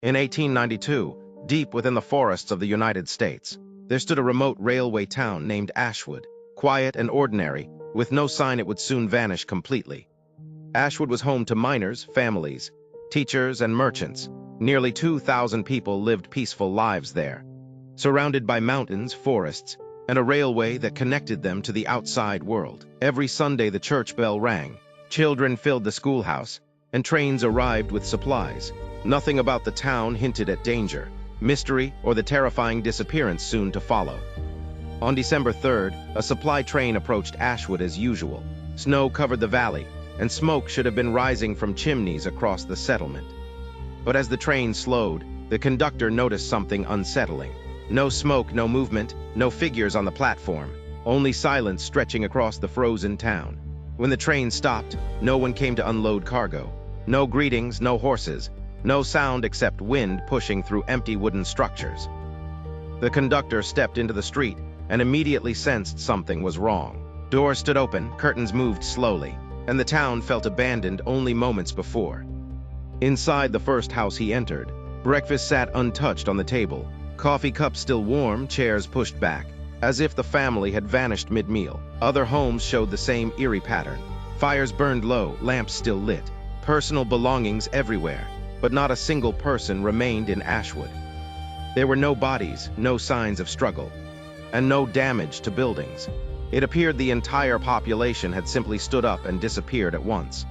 In 1892, deep within the forests of the United States, there stood a remote railway town named Ashwood, quiet and ordinary, with no sign it would soon vanish completely. Ashwood was home to miners, families, teachers, and merchants. Nearly 2,000 people lived peaceful lives there, surrounded by mountains, forests, and a railway that connected them to the outside world. Every Sunday the church bell rang, children filled the schoolhouse, and trains arrived with supplies. Nothing about the town hinted at danger, mystery, or the terrifying disappearance soon to follow. On December 3rd, a supply train approached Ashwood as usual. Snow covered the valley, and smoke should have been rising from chimneys across the settlement. But as the train slowed, the conductor noticed something unsettling. No smoke, no movement, no figures on the platform, only silence stretching across the frozen town. When the train stopped, no one came to unload cargo. No greetings, no horses, no sound except wind pushing through empty wooden structures. The conductor stepped into the street and immediately sensed something was wrong. Doors stood open, curtains moved slowly, and the town felt abandoned only moments before. Inside the first house he entered, breakfast sat untouched on the table, coffee cups still warm, chairs pushed back, as if the family had vanished mid-meal. Other homes showed the same eerie pattern. Fires burned low, lamps still lit, personal belongings everywhere, but not a single person remained in Ashwood. There were no bodies, no signs of struggle, and no damage to buildings. It appeared the entire population had simply stood up and disappeared at once.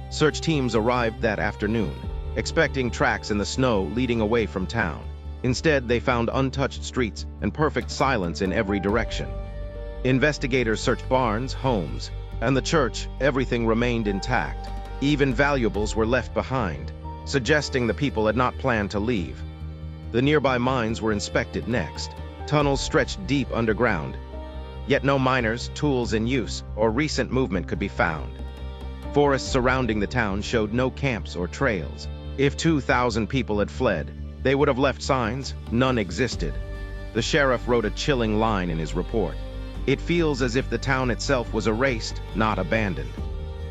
Search teams arrived that afternoon, expecting tracks in the snow leading away from town. Instead, they found untouched streets and perfect silence in every direction. Investigators searched barns, homes, and the church. Everything remained intact. Even valuables were left behind, suggesting the people had not planned to leave. The nearby mines were inspected next. Tunnels stretched deep underground, yet no miners, tools in use, or recent movement could be found. Forests surrounding the town showed no camps or trails. If 2,000 people had fled, they would have left signs. None existed. The sheriff wrote a chilling line in his report. It feels as if the town itself was erased, not abandoned.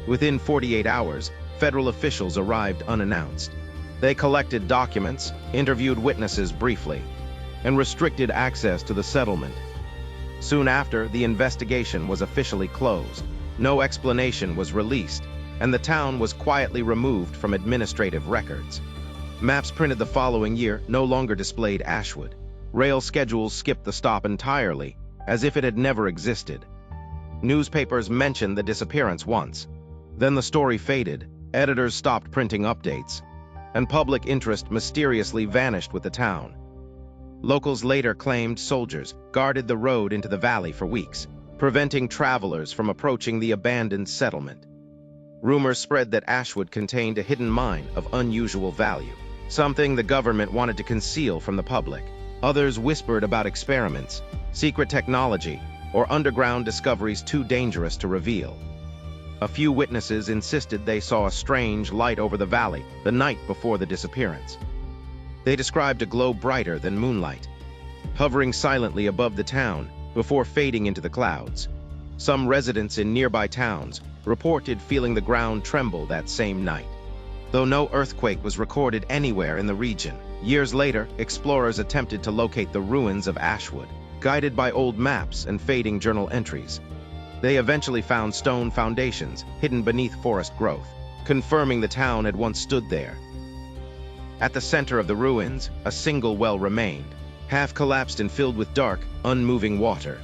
Within 48 hours, federal officials arrived unannounced. They collected documents, interviewed witnesses briefly, and restricted access to the settlement. Soon after, the investigation was officially closed. No explanation was released, and the town was quietly removed from administrative records. Maps printed the following year no longer displayed Ashwood. Rail schedules skipped the stop entirely, as if it had never existed. Newspapers mentioned the disappearance once. Then the story faded, editors stopped printing updates, and public interest mysteriously vanished with the town. Locals later claimed soldiers guarded the road into the valley for weeks, preventing travelers from approaching the abandoned settlement. Rumors spread that Ashwood contained a hidden mine of unusual value, something the government wanted to conceal from the public. Others whispered about experiments, secret technology, or underground discoveries too dangerous to reveal. A few witnesses insisted they saw a strange light over the valley the night before the disappearance. They described a glow brighter than moonlight, hovering silently above the town before fading into the clouds. Some residents in nearby towns reported feeling the ground tremble that same night, though no earthquake was recorded anywhere in the region. Years later, explorers attempted to locate the ruins of Ashwood, guided by old maps and fading journal entries. They eventually found stone foundations hidden beneath forest growth, confirming the town had once stood there. At the center of the ruins, a single well remained, half collapsed and filled with dark, unmoving water.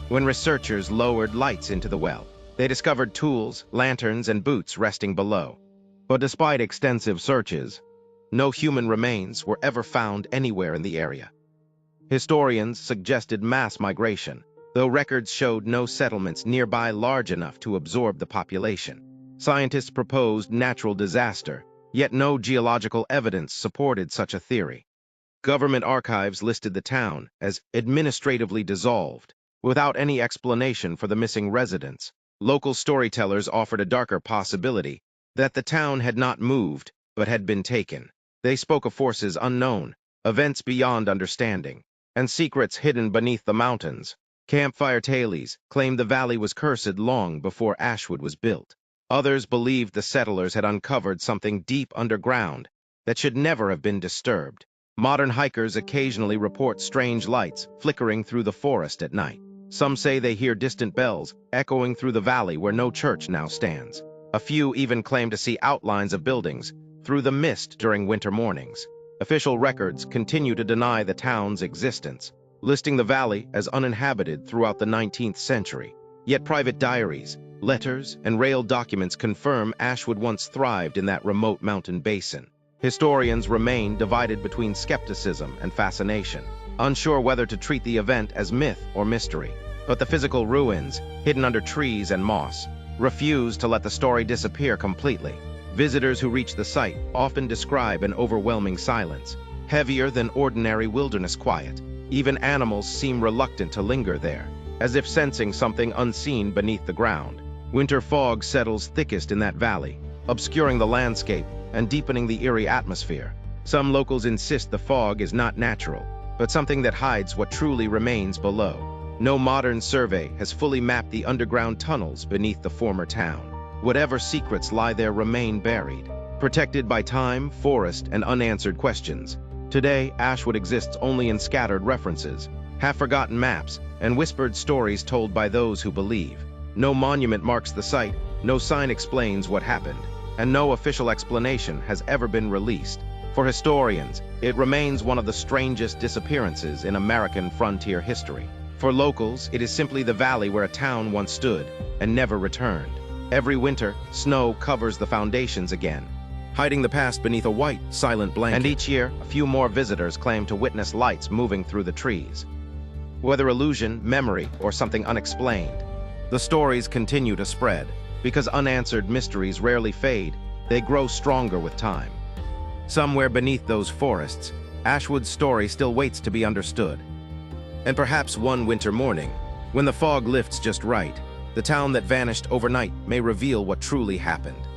When researchers lowered lights into the well, they discovered tools, lanterns, and boots resting below. But despite extensive searches, no human remains were ever found anywhere in the area. Historians suggested mass migration, though records showed no settlements nearby large enough to absorb the population. Scientists proposed natural disaster, yet no geological evidence supported such a theory. Government archives listed the town as administratively dissolved, without any explanation for the missing residents. Local storytellers offered a darker possibility, that the town had not moved, but had been taken. They spoke of forces unknown, events beyond understanding, and secrets hidden beneath the mountains. Campfire tales claimed the valley was cursed long before Ashwood was built. Others believed the settlers had uncovered something deep underground that should never have been disturbed. Modern hikers occasionally report strange lights flickering through the forest at night. Some say they hear distant bells echoing through the valley where no church now stands. A few even claim to see outlines of buildings through the mist during winter mornings. Official records continue to deny the town's existence, listing the valley as uninhabited throughout the 19th century. Yet private diaries, letters, and rail documents confirm Ashwood once thrived in that remote mountain basin. Historians remain divided between skepticism and fascination, unsure whether to treat the event as myth or mystery. But the physical ruins, hidden under trees and moss, refuse to let the story disappear completely. Visitors who reach the site often describe an overwhelming silence, heavier than ordinary wilderness quiet. Even animals seem reluctant to linger there, as if sensing something unseen beneath the ground. Winter fog settles thickest in that valley, obscuring the landscape and deepening the eerie atmosphere. Some locals insist the fog is not natural, but something that hides what truly remains below. No modern survey has fully mapped the underground tunnels beneath the former town. Whatever secrets lie there remain buried, protected by time, forest, and unanswered questions. Today, Ashwood exists only in scattered references, half-forgotten maps, and whispered stories told by those who believe. No monument marks the site, no sign explains what happened, and no official explanation has ever been released. For historians, it remains one of the strangest disappearances in American frontier history. For locals, it is simply the valley where a town once stood and never returned. Every winter, snow covers the foundations again, hiding the past beneath a white, silent blanket. And each year, a few more visitors claim to witness lights moving through the trees. Whether illusion, memory, or something unexplained, the stories continue to spread. Because unanswered mysteries rarely fade, they grow stronger with time. Somewhere beneath those forests, Ashwood's story still waits to be understood. And perhaps one winter morning, when the fog lifts just right, the town that vanished overnight may reveal what truly happened.